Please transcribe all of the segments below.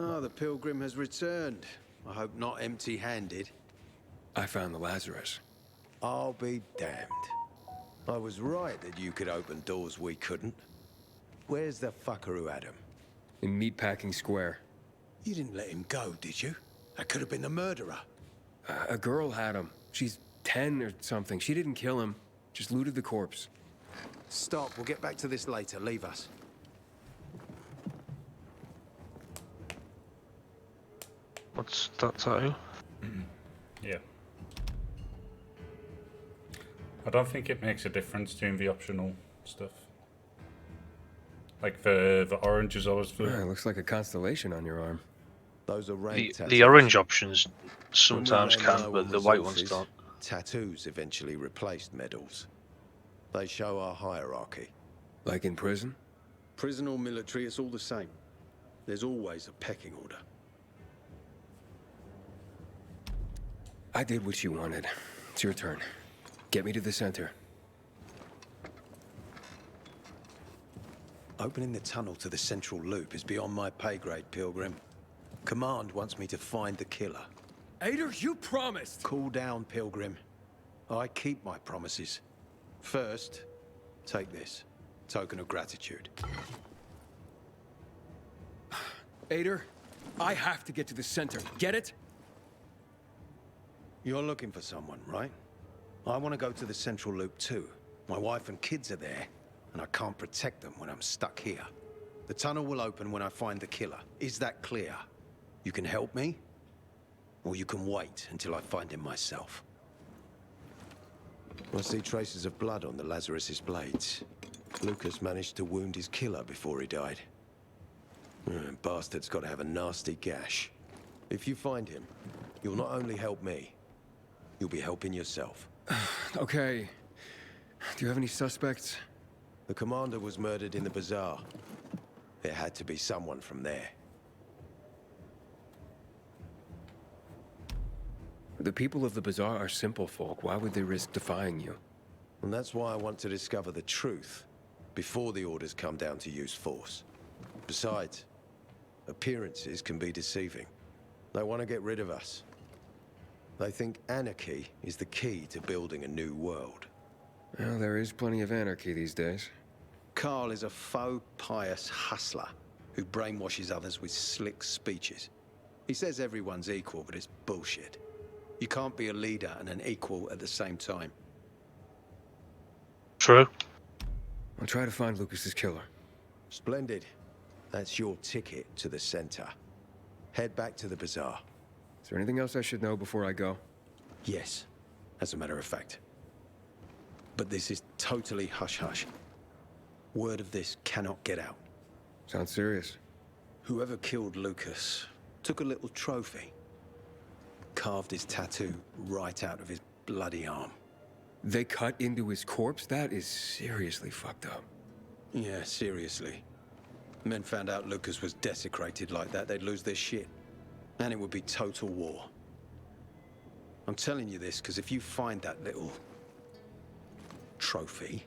Ah, the pilgrim has returned. I hope not empty-handed. I found the Lazarus. I'll be damned. I was right that you could open doors we couldn't. Where's the fucker who had him? In Meatpacking Square. You didn't let him go, did you? That could have been the murderer. A girl had him. She's 10 or something. She didn't kill him. Just looted the corpse. Stop, we'll get back to this later. Leave us. What's that tattoo? Yeah. I don't think it makes a difference doing the optional stuff. Like the orange is always for... It looks like a constellation on your arm. Those are rank tattoos. The orange options When we sometimes ran can, low but on the white ones resources, don't. Tattoos eventually replaced medals. They show our hierarchy. Like in prison? Prison or military, it's all the same. There's always a pecking order. I did what you wanted. It's your turn. Get me to the center. Opening the tunnel to the central loop is beyond my pay grade, Pilgrim. Command wants me to find the killer. Ader, you promised! Cool down, Pilgrim. I keep my promises. First, take this. Token of gratitude. Ader, I have to get to the center. Get it? You're looking for someone, right? I want to go to the central loop too. My wife and kids are there, and I can't protect them when I'm stuck here. The tunnel will open when I find the killer. Is that clear? You can help me, or you can wait until I find him myself. I see traces of blood on the Lazarus's blades. Lucas managed to wound his killer before he died. Bastard's got to have a nasty gash. If you find him, you'll not only help me, you'll be helping yourself. Okay. Do you have any suspects? The commander was murdered in the bazaar. There had to be someone from there. The people of the bazaar are simple folk. Why would they risk defying you? And that's why I want to discover the truth before the orders come down to use force. Besides, appearances can be deceiving. They want to get rid of us. They think anarchy is the key to building a new world. Well, there is plenty of anarchy these days. Carl is a faux pious hustler who brainwashes others with slick speeches. He says everyone's equal, but it's bullshit. You can't be a leader and an equal at the same time. True. I'll try to find Lucas's killer. Splendid. That's your ticket to the center. Head back to the bazaar. Is there anything else I should know before I go? Yes, as a matter of fact. But this is totally hush-hush. Word of this cannot get out. Sounds serious. Whoever killed Lucas took a little trophy. Carved his tattoo right out of his bloody arm. They cut into his corpse? That is seriously fucked up. Yeah, seriously. Men found out Lucas was desecrated like that, they'd lose their shit. And it would be total war. I'm telling you this because if you find that little trophy,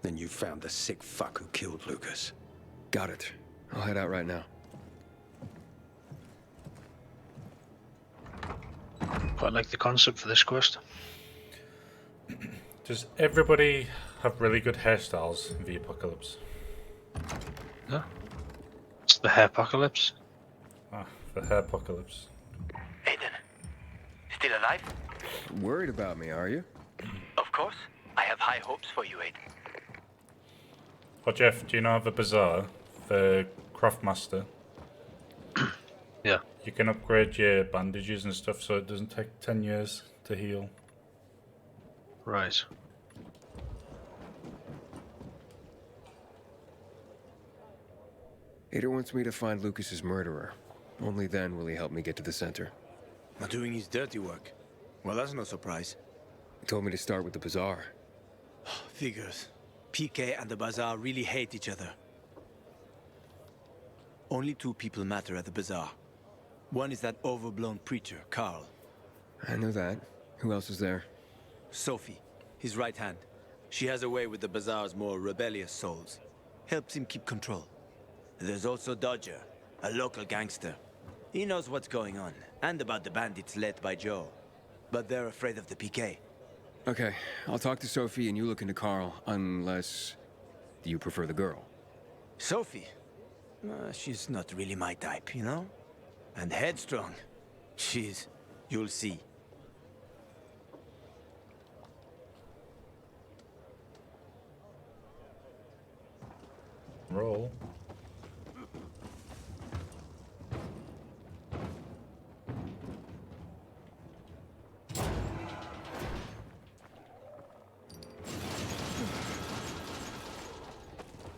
then you found the sick fuck who killed Lucas. Got it. I'll head out right now. Quite like the concept for this quest. Does everybody have really good hairstyles in the apocalypse? Yeah. It's the hair apocalypse. Ah, the hair apocalypse. Aiden, still alive? Worried about me, are you? Of course. I have high hopes for you, Aiden. Oh, Jeff, do you know the bazaar? The craftmaster? Yeah. You can upgrade your bandages and stuff so it doesn't take 10 years to heal. Right. Ader wants me to find Lucas's murderer. Only then will he help me get to the center. Not doing his dirty work. Well, that's no surprise. He told me to start with the bazaar. Figures. PK and the Bazaar really hate each other. Only two people matter at the Bazaar. One is that overblown preacher, Carl. I know that. Who else is there? Sophie, his right hand. She has a way with the Bazaar's more rebellious souls. Helps him keep control. There's also Dodger, a local gangster. He knows what's going on, and about the bandits led by Joe. But they're afraid of the PK. Okay, I'll talk to Sophie and you look into Carl, unless you prefer the girl. Sophie? She's not really my type, you know? And headstrong. You'll see. Roll.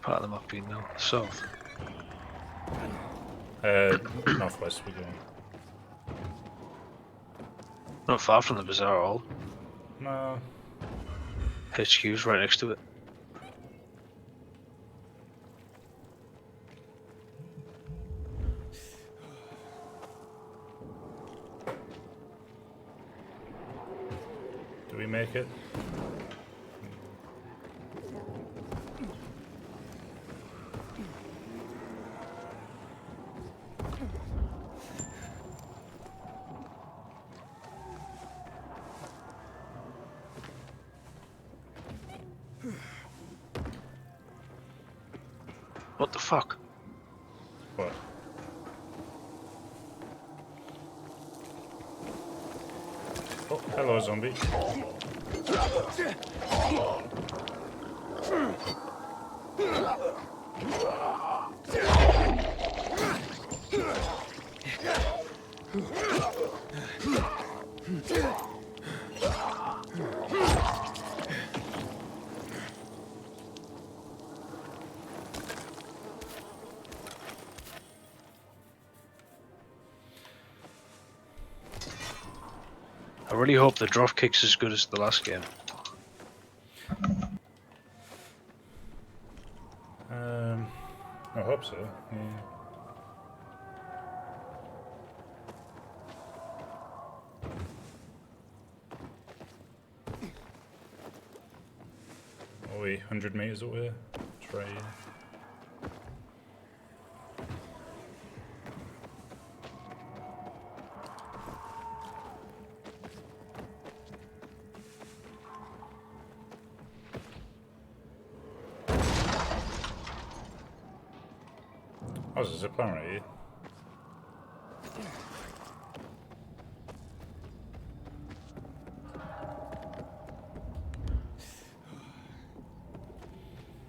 Part of them up being now. South. Northwest we're going. Not far from the bazaar at all. No. HQ's right next to it. Do we make it? What the fuck? What? Oh, hello, zombie. I really hope the drop kick's as good as the last game. I hope so. Yeah. Are we 100 meters away? Try. Oh, there's a zip line right here.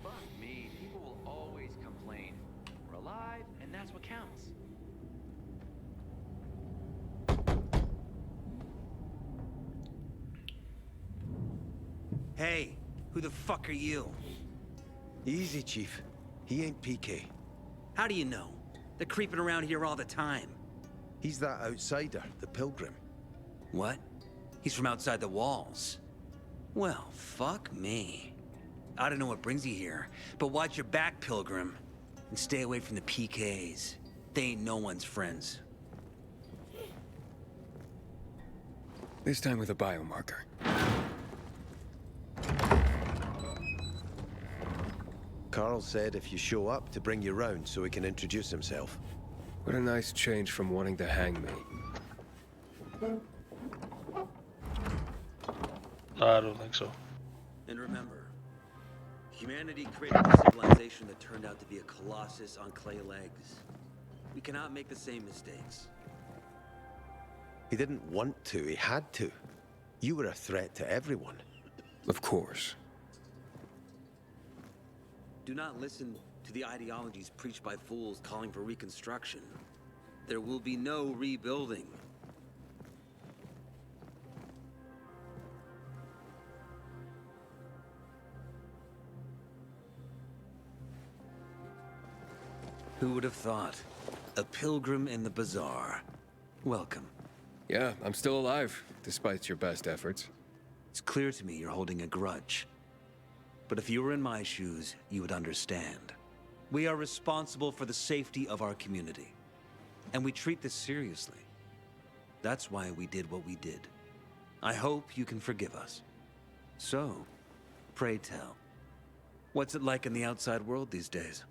Fuck me, people will always complain. We're alive, and that's what counts. Hey, who the fuck are you? Easy, Chief. He ain't PK. How do you know? They're creeping around here all the time. He's that outsider, the pilgrim. What? He's from outside the walls. Well, fuck me. I don't know what brings you here, but watch your back, Pilgrim. And stay away from the PKs. They ain't no one's friends. This time with a biomarker. Carl said if you show up to bring you round so he can introduce himself. What a nice change from wanting to hang me. I don't think so. And remember, humanity created a civilization that turned out to be a colossus on clay legs. We cannot make the same mistakes. He didn't want to, he had to. You were a threat to everyone. Of course. Do not listen to the ideologies preached by fools calling for reconstruction. There will be no rebuilding. Who would have thought? A pilgrim in the bazaar. Welcome. Yeah, I'm still alive, despite your best efforts. It's clear to me you're holding a grudge. But if you were in my shoes, you would understand. We are responsible for the safety of our community. And we treat this seriously. That's why we did what we did. I hope you can forgive us. So, pray tell, what's it like in the outside world these days?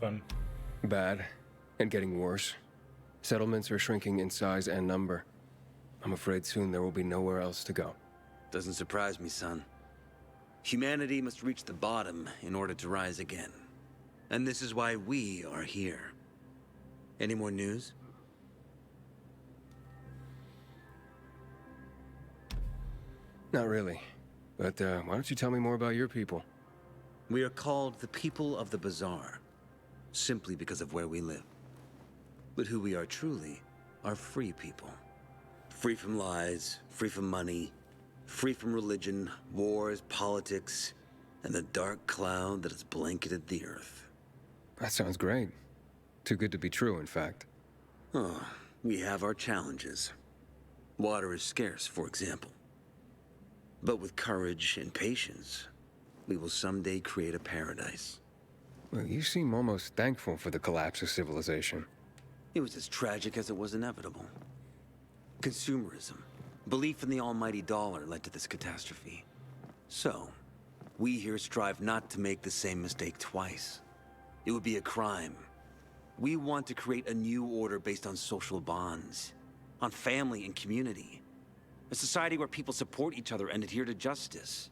Fun. Bad, and getting worse. Settlements are shrinking in size and number. I'm afraid soon there will be nowhere else to go. Doesn't surprise me, son. Humanity must reach the bottom in order to rise again. And this is why we are here. Any more news? Not really. But why don't you tell me more about your people? We are called the people of the Bazaar, simply because of where we live. But who we are truly are free people. Free from lies, free from money, free from religion, wars, politics, and the dark cloud that has blanketed the earth. That sounds great. Too good to be true, in fact. Oh, we have our challenges. Water is scarce, for example. But with courage and patience, we will someday create a paradise. Well, you seem almost thankful for the collapse of civilization. It was as tragic as it was inevitable. Consumerism, belief in the almighty dollar led to this catastrophe. So, we here strive not to make the same mistake twice. It would be a crime. We want to create a new order based on social bonds, on family and community. A society where people support each other and adhere to justice.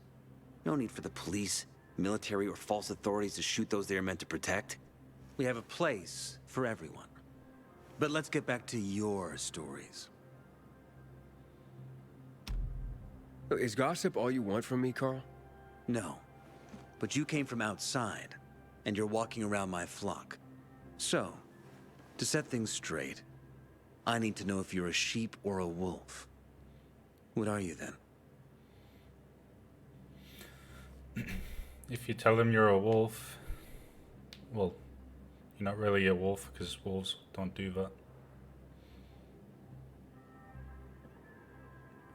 No need for the police, military, or false authorities to shoot those they are meant to protect. We have a place for everyone. But let's get back to your stories. Is gossip all you want from me, Carl? No. But you came from outside, and you're walking around my flock. So, to set things straight, I need to know if you're a sheep or a wolf. What are you then? If you tell them you're a wolf, well, you're not really a wolf because wolves don't do that.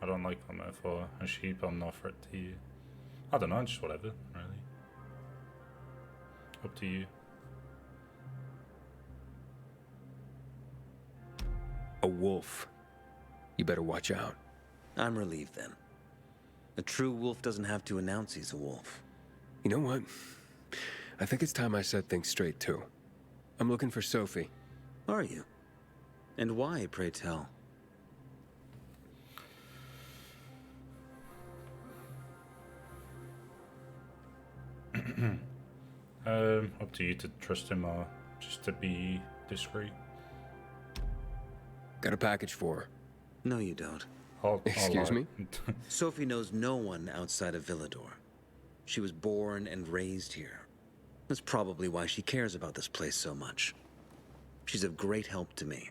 I don't like that metaphor. A sheep, I'm not threat to you. I don't know, just whatever, really. Up to you. A wolf. You better watch out. I'm relieved then. A true wolf doesn't have to announce he's a wolf. You know what? I think it's time I set things straight, too. I'm looking for Sophie. Are you? And why, pray tell? Up to you to trust him or just to be discreet. Got a package for her. No, you don't. Excuse me? Sophie knows no one outside of Villador. She was born and raised here. That's probably why she cares about this place so much. She's of great help to me.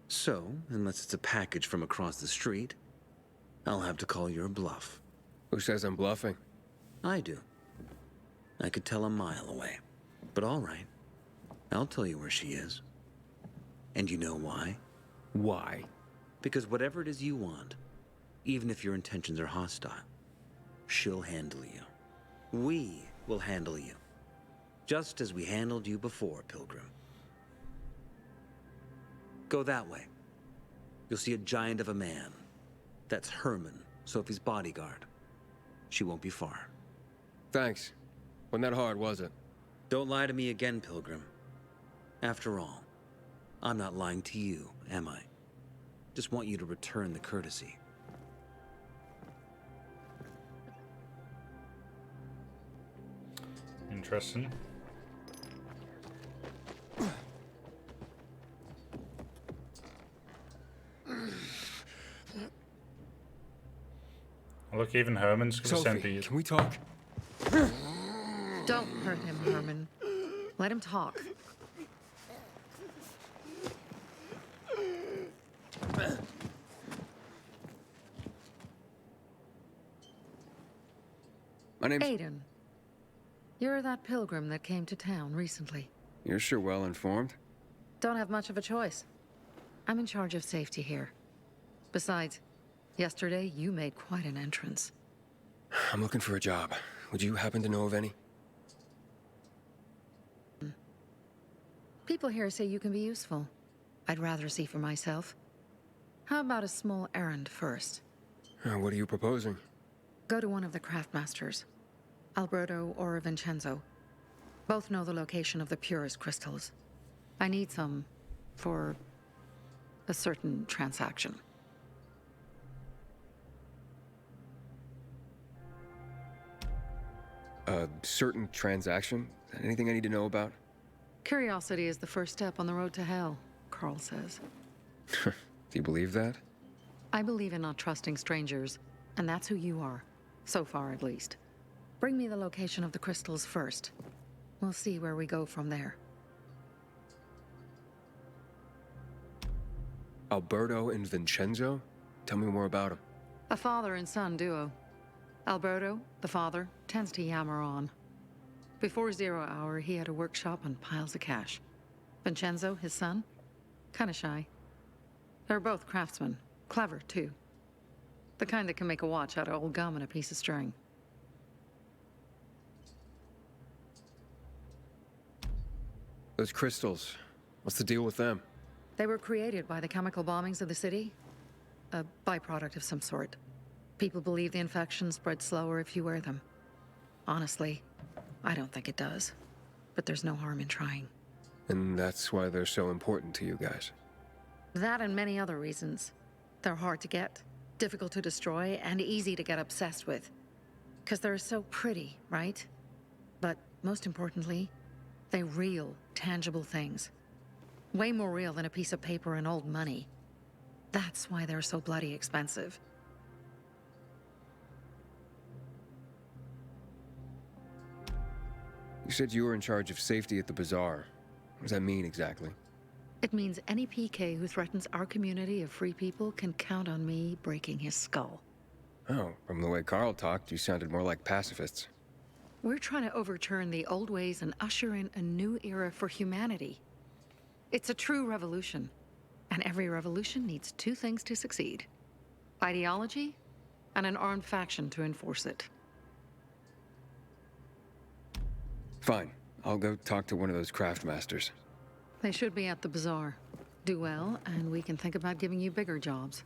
So, unless it's a package from across the street, I'll have to call your bluff. Who says I'm bluffing? I do. I could tell a mile away. But all right. I'll tell you where she is. And you know why? Why? Because whatever it is you want, even if your intentions are hostile, she'll handle you. We will handle you. Just as we handled you before, Pilgrim. Go that way. You'll see a giant of a man. That's Herman, Sophie's bodyguard. She won't be far. Thanks. Wasn't that hard, was it? Don't lie to me again, Pilgrim. After all, I'm not lying to you, am I? Just want you to return the courtesy. Interesting. Look, even Herman's gonna send Sophie, you. can we talk? Don't hurt him, Herman. Let him talk. My name's... Aiden. You're that pilgrim that came to town recently. You're sure well informed. Don't have much of a choice. I'm in charge of safety here. Besides, yesterday you made quite an entrance. I'm looking for a job. Would you happen to know of any? People here say you can be useful. I'd rather see for myself. How about a small errand first? What are you proposing? Go to one of the craftmasters, Alberto or Vincenzo. Both know the location of the purest crystals. I need some for a certain transaction. A certain transaction? Anything I need to know about? Curiosity is the first step on the road to hell, Carl says. Do you believe that? I believe in not trusting strangers, and that's who you are. So far, at least. Bring me the location of the crystals first. We'll see where we go from there. Alberto and Vincenzo? Tell me more about them. A father and son duo. Alberto, the father, tends to yammer on. Before 0 hour, he had a workshop and piles of cash. Vincenzo, his son, kinda shy. They're both craftsmen, clever too. The kind that can make a watch out of old gum and a piece of string. Those crystals, what's the deal with them? They were created by the chemical bombings of the city. A byproduct of some sort. People believe the infection spreads slower if you wear them. Honestly, I don't think it does. But there's no harm in trying. And that's why they're so important to you guys. That and many other reasons. They're hard to get, difficult to destroy, and easy to get obsessed with. Because they're so pretty, right? But most importantly, they're real, tangible things. Way more real than a piece of paper and old money. That's why they're so bloody expensive. You said you were in charge of safety at the bazaar. What does that mean exactly? It means any PK who threatens our community of free people can count on me breaking his skull. Oh, from the way Carl talked, you sounded more like pacifists. We're trying to overturn the old ways and usher in a new era for humanity. It's a true revolution. And every revolution needs two things to succeed: ideology and an armed faction to enforce it. Fine. I'll go talk to one of those craft masters. They should be at the bazaar. Do well, and we can think about giving you bigger jobs.